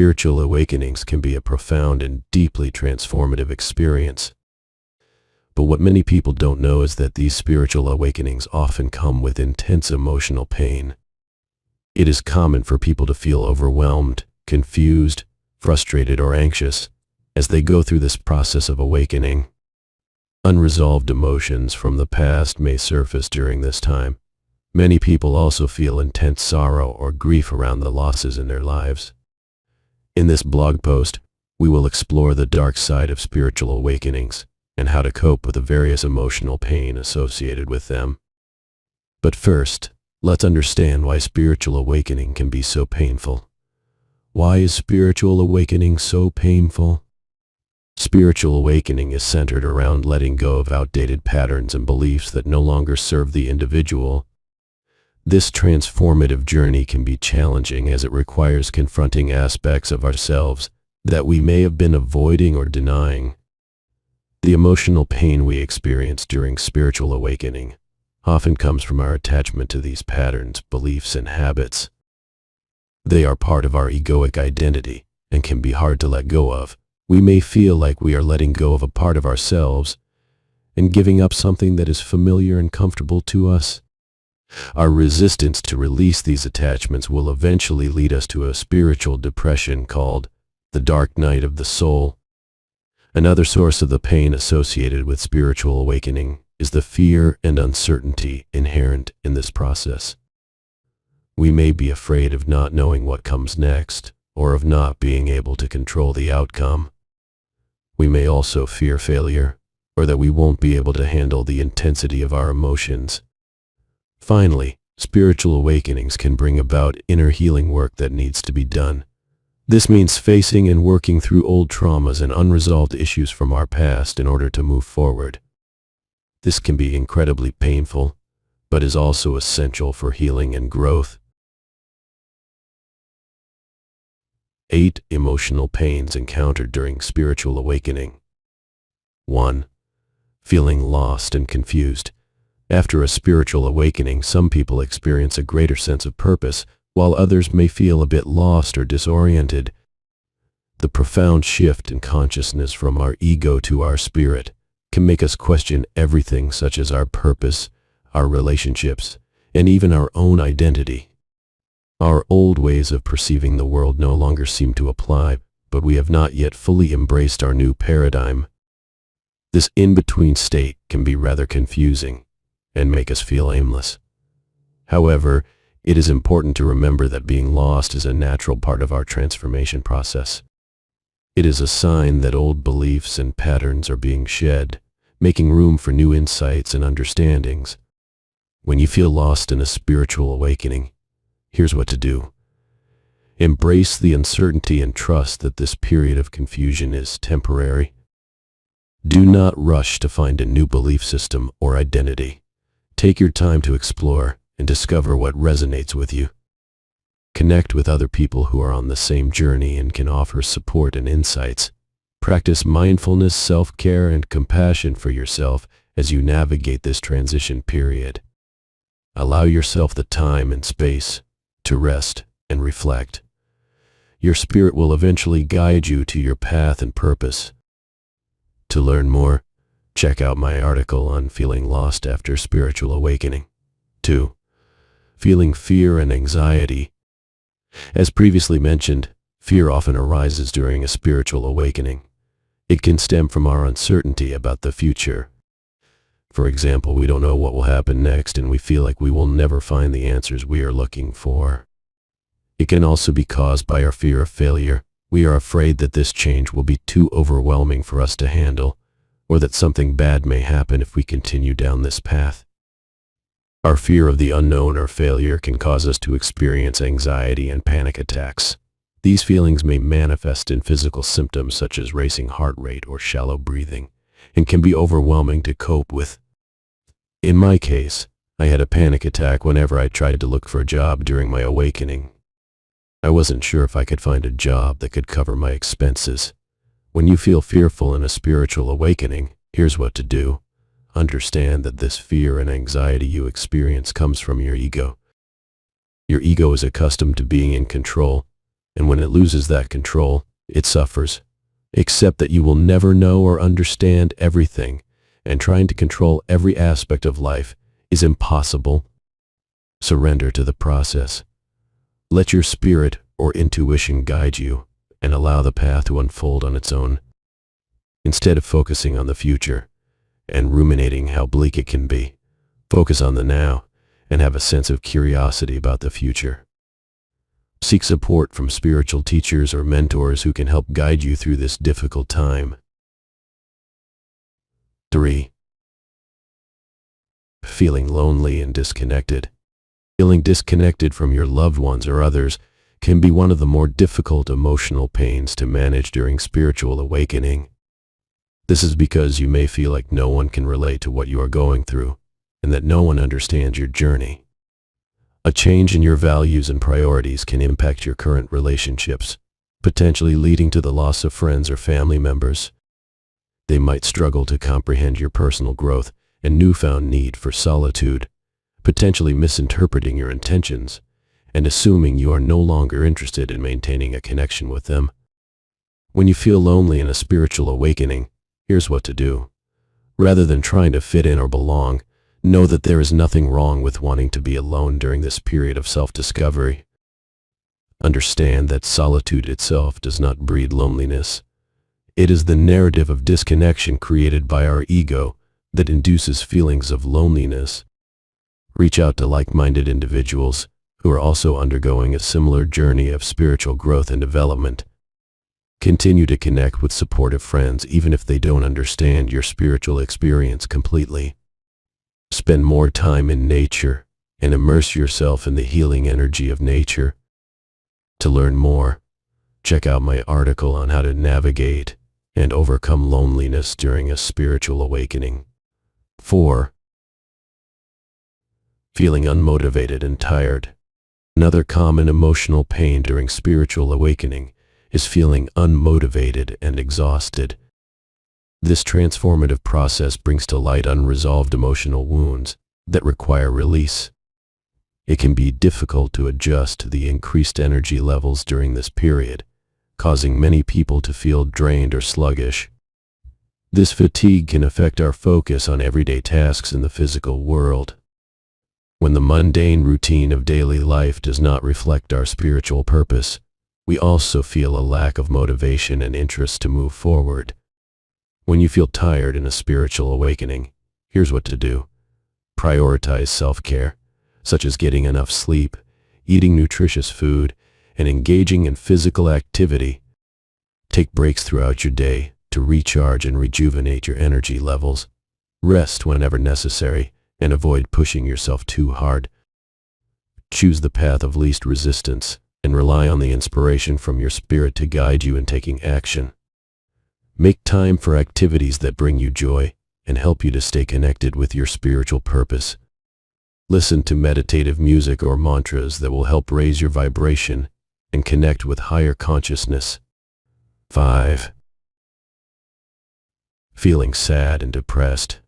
Spiritual awakenings can be a profound and deeply transformative experience. But what many people don't know is that these spiritual awakenings often come with intense emotional pain. It is common for people to feel overwhelmed, confused, frustrated, or anxious as they go through this process of awakening. Unresolved emotions from the past may surface during this time. Many people also feel intense sorrow or grief around the losses in their lives. In this blog post, we will explore the dark side of spiritual awakenings and how to cope with the various emotional pain associated with them. But first, let's understand why spiritual awakening can be so painful. Why is spiritual awakening so painful? Spiritual awakening is centered around letting go of outdated patterns and beliefs that no longer serve the individual. This transformative journey can be challenging as it requires confronting aspects of ourselves that we may have been avoiding or denying. The emotional pain we experience during spiritual awakening often comes from our attachment to these patterns, beliefs, and habits. They are part of our egoic identity and can be hard to let go of. We may feel like we are letting go of a part of ourselves and giving up something that is familiar and comfortable to us. Our resistance to release these attachments will eventually lead us to a spiritual depression called the dark night of the soul. Another source of the pain associated with spiritual awakening is the fear and uncertainty inherent in this process. We may be afraid of not knowing what comes next, or of not being able to control the outcome. We may also fear failure, or that we won't be able to handle the intensity of our emotions. Finally, spiritual awakenings can bring about inner healing work that needs to be done. This means facing and working through old traumas and unresolved issues from our past in order to move forward. This can be incredibly painful, but is also essential for healing and growth. 8 emotional pains encountered during spiritual awakening. 1. Feeling lost and confused. After a spiritual awakening, some people experience a greater sense of purpose, while others may feel a bit lost or disoriented. The profound shift in consciousness from our ego to our spirit can make us question everything, such as our purpose, our relationships, and even our own identity. Our old ways of perceiving the world no longer seem to apply, but we have not yet fully embraced our new paradigm. This in-between state can be rather confusing and make us feel aimless. However, it is important to remember that being lost is a natural part of our transformation process. It is a sign that old beliefs and patterns are being shed, making room for new insights and understandings. When you feel lost in a spiritual awakening, here's what to do. Embrace the uncertainty and trust that this period of confusion is temporary. Do not rush to find a new belief system or identity. Take your time to explore and discover what resonates with you. Connect with other people who are on the same journey and can offer support and insights. Practice mindfulness, self-care, and compassion for yourself as you navigate this transition period. Allow yourself the time and space to rest and reflect. Your spirit will eventually guide you to your path and purpose. To learn more, check out my article on feeling lost after spiritual awakening. 2. Feeling fear and anxiety. As previously mentioned, fear often arises during a spiritual awakening. It can stem from our uncertainty about the future. For example, we don't know what will happen next and we feel like we will never find the answers we are looking for. It can also be caused by our fear of failure. We are afraid that this change will be too overwhelming for us to handle, or that something bad may happen if we continue down this path. Our fear of the unknown or failure can cause us to experience anxiety and panic attacks. These feelings may manifest in physical symptoms such as racing heart rate or shallow breathing, and can be overwhelming to cope with. In my case, I had a panic attack whenever I tried to look for a job during my awakening. I wasn't sure if I could find a job that could cover my expenses. When you feel fearful in a spiritual awakening, here's what to do. Understand that this fear and anxiety you experience comes from your ego. Your ego is accustomed to being in control, And when it loses that control, it suffers. Accept that you will never know or understand everything, and trying to control every aspect of life is impossible. Surrender to the process. Let your spirit or intuition guide you, and allow the path to unfold on its own. Instead of focusing on the future and ruminating how bleak it can be, focus on the now and have a sense of curiosity about the future. Seek support from spiritual teachers or mentors who can help guide you through this difficult time. 3. Feeling lonely and disconnected. Feeling disconnected from your loved ones or others can be one of the more difficult emotional pains to manage during spiritual awakening. This is because you may feel like no one can relate to what you are going through, and that no one understands your journey. A change in your values and priorities can impact your current relationships, potentially leading to the loss of friends or family members. They might struggle to comprehend your personal growth and newfound need for solitude, potentially misinterpreting your intentions and assuming you are no longer interested in maintaining a connection with them. When you feel lonely in a spiritual awakening, here's what to do. Rather than trying to fit in or belong, know that there is nothing wrong with wanting to be alone during this period of self-discovery. Understand that solitude itself does not breed loneliness. It is the narrative of disconnection created by our ego that induces feelings of loneliness. Reach out to like-minded individuals who are also undergoing a similar journey of spiritual growth and development. Continue to connect with supportive friends even if they don't understand your spiritual experience completely. Spend more time in nature and immerse yourself in the healing energy of nature. To learn more, check out my article on how to navigate and overcome loneliness during a spiritual awakening. 4. Feeling unmotivated and tired. Another common emotional pain during spiritual awakening is feeling unmotivated and exhausted. This transformative process brings to light unresolved emotional wounds that require release. It can be difficult to adjust to the increased energy levels during this period, causing many people to feel drained or sluggish. This fatigue can affect our focus on everyday tasks in the physical world. When the mundane routine of daily life does not reflect our spiritual purpose, we also feel a lack of motivation and interest to move forward. When you feel tired in a spiritual awakening, here's what to do. Prioritize self-care, such as getting enough sleep, eating nutritious food, and engaging in physical activity. Take breaks throughout your day to recharge and rejuvenate your energy levels. Rest whenever necessary, and avoid pushing yourself too hard. Choose the path of least resistance and rely on the inspiration from your spirit to guide you in taking action. Make time for activities that bring you joy and help you to stay connected with your spiritual purpose. Listen to meditative music or mantras that will help raise your vibration and connect with higher consciousness. 5. Feeling sad and depressed.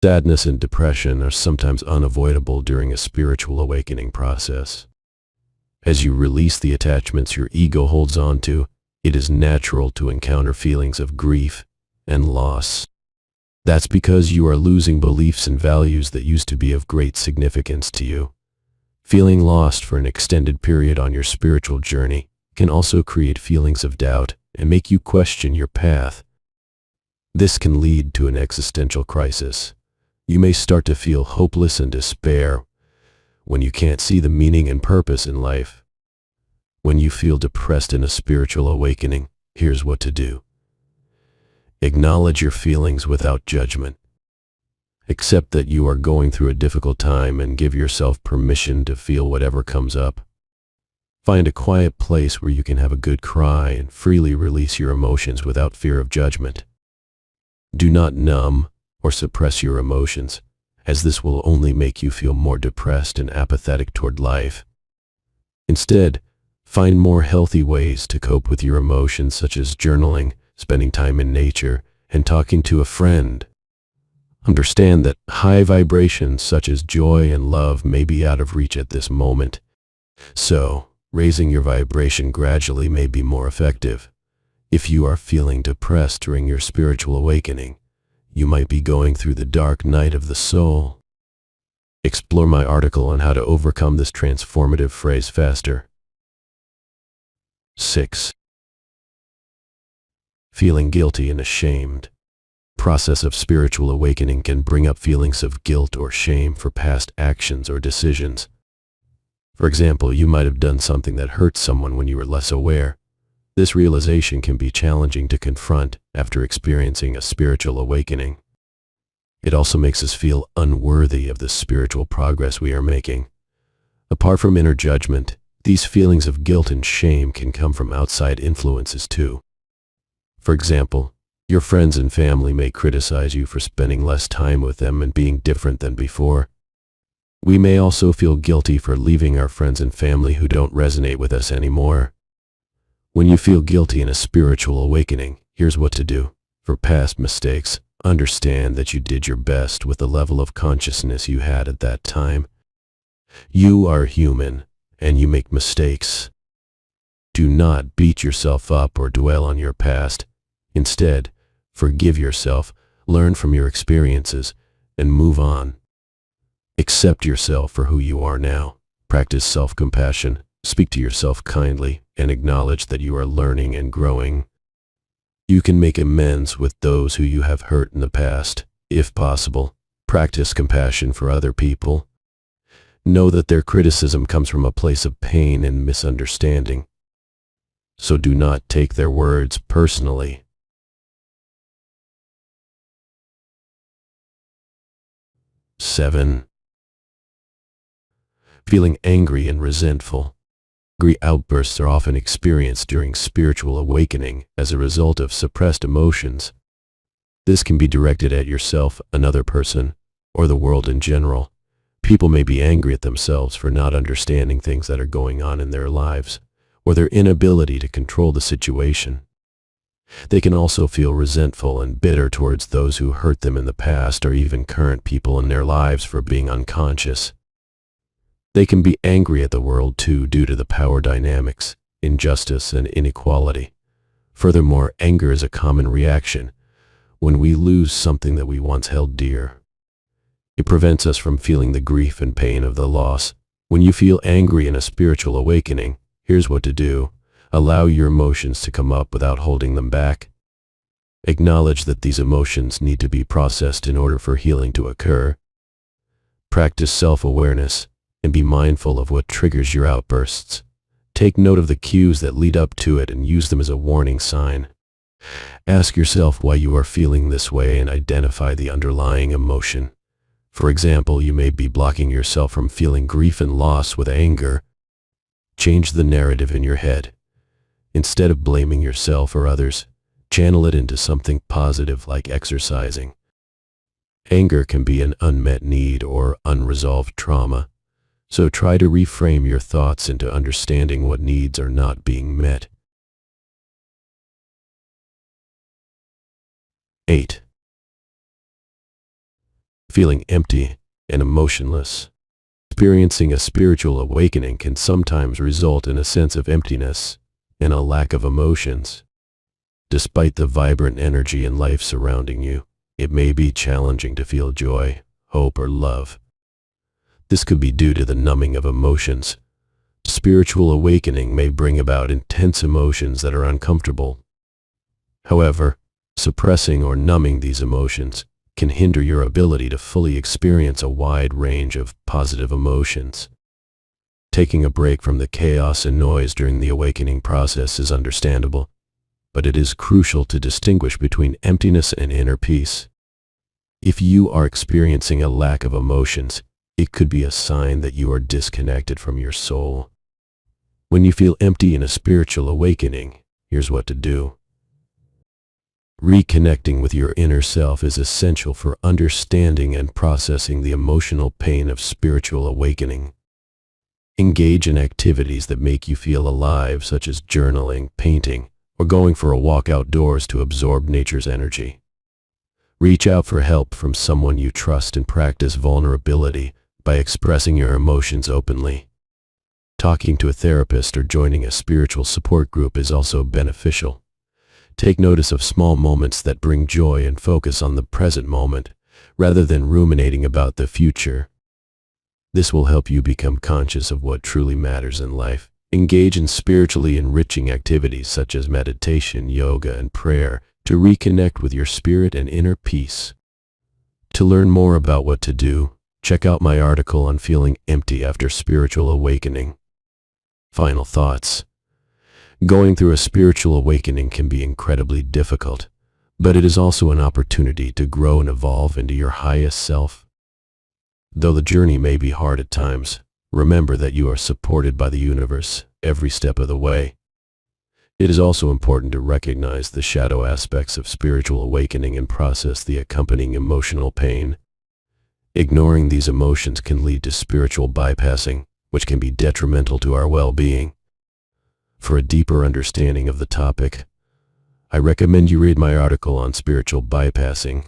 Sadness and depression are sometimes unavoidable during a spiritual awakening process. As you release the attachments your ego holds on to, it is natural to encounter feelings of grief and loss. That's because you are losing beliefs and values that used to be of great significance to you. Feeling lost for an extended period on your spiritual journey can also create feelings of doubt and make you question your path. This can lead to an existential crisis. You may start to feel hopeless and despair when you can't see the meaning and purpose in life. When you feel depressed in a spiritual awakening, here's what to do. Acknowledge your feelings without judgment. Accept that you are going through a difficult time and give yourself permission to feel whatever comes up. Find a quiet place where you can have a good cry and freely release your emotions without fear of judgment. Do not numb or suppress your emotions, as this will only make you feel more depressed and apathetic toward life. Instead, find more healthy ways to cope with your emotions, such as journaling, spending time in nature, and talking to a friend. Understand that high vibrations such as joy and love may be out of reach at this moment. So, Raising your vibration gradually may be more effective. If you are feeling depressed during your spiritual awakening, you might be going through the dark night of the soul. Explore my article on how to overcome this transformative phase faster. 6. Feeling guilty and ashamed. The process of spiritual awakening can bring up feelings of guilt or shame for past actions or decisions. For example, you might have done something that hurt someone when you were less aware. This realization can be challenging to confront after experiencing a spiritual awakening. It also makes us feel unworthy of the spiritual progress we are making. Apart from inner judgment, these feelings of guilt and shame can come from outside influences too. For example, your friends and family may criticize you for spending less time with them and being different than before. We may also feel guilty for leaving our friends and family who don't resonate with us anymore. When you feel guilty in a spiritual awakening, here's what to do. For past mistakes, understand that you did your best with the level of consciousness you had at that time. You are human, and you make mistakes. Do not beat yourself up or dwell on your past. Instead, forgive yourself, learn from your experiences, and move on. Accept yourself for who you are now. Practice self-compassion, speak to yourself kindly, and acknowledge that you are learning and growing. You can make amends with those who you have hurt in the past. If possible, practice compassion for other people. Know that their criticism comes from a place of pain and misunderstanding. So do not take their words personally. 7. Feeling angry and resentful. Angry outbursts are often experienced during spiritual awakening as a result of suppressed emotions. This can be directed at yourself, another person, or the world in general. People may be angry at themselves for not understanding things that are going on in their lives, or their inability to control the situation. They can also feel resentful and bitter towards those who hurt them in the past or even current people in their lives for being unconscious. They can be angry at the world too due to the power dynamics, injustice, and inequality. Furthermore, anger is a common reaction when we lose something that we once held dear. It prevents us from feeling the grief and pain of the loss. When you feel angry in a spiritual awakening, here's what to do. Allow your emotions to come up without holding them back. Acknowledge that these emotions need to be processed in order for healing to occur. Practice self-awareness and be mindful of what triggers your outbursts. Take note of the cues that lead up to it and use them as a warning sign. Ask yourself why you are feeling this way and identify the underlying emotion. For example, you may be blocking yourself from feeling grief and loss with anger. Change the narrative in your head. Instead of blaming yourself or others, channel it into something positive like exercising. Anger can be an unmet need or unresolved trauma, so try to reframe your thoughts into understanding what needs are not being met. 8. Feeling empty and emotionless. Experiencing a spiritual awakening can sometimes result in a sense of emptiness and a lack of emotions. Despite the vibrant energy and life surrounding you, it may be challenging to feel joy, hope, or love. This could be due to the numbing of emotions. Spiritual awakening may bring about intense emotions that are uncomfortable. However, suppressing or numbing these emotions can hinder your ability to fully experience a wide range of positive emotions. Taking a break from the chaos and noise during the awakening process is understandable, but it is crucial to distinguish between emptiness and inner peace. If you are experiencing a lack of emotions, it could be a sign that you are disconnected from your soul. When you feel empty in a spiritual awakening, here's what to do. Reconnecting with your inner self is essential for understanding and processing the emotional pain of spiritual awakening. Engage in activities that make you feel alive, such as journaling, painting, or going for a walk outdoors to absorb nature's energy. Reach out for help from someone you trust and practice vulnerability by expressing your emotions openly. Talking to a therapist or joining a spiritual support group is also beneficial. Take notice of small moments that bring joy and focus on the present moment, rather than ruminating about the future. This will help you become conscious of what truly matters in life. Engage in spiritually enriching activities such as meditation, yoga, and prayer to reconnect with your spirit and inner peace. To learn more about what to do, check out my article on feeling empty after spiritual awakening. Final thoughts. Going through a spiritual awakening can be incredibly difficult, but it is also an opportunity to grow and evolve into your highest self. Though the journey may be hard at times, remember that you are supported by the universe every step of the way. It is also important to recognize the shadow aspects of spiritual awakening and process the accompanying emotional pain. Ignoring these emotions can lead to spiritual bypassing, which can be detrimental to our well-being. For a deeper understanding of the topic, I recommend you read my article on spiritual bypassing.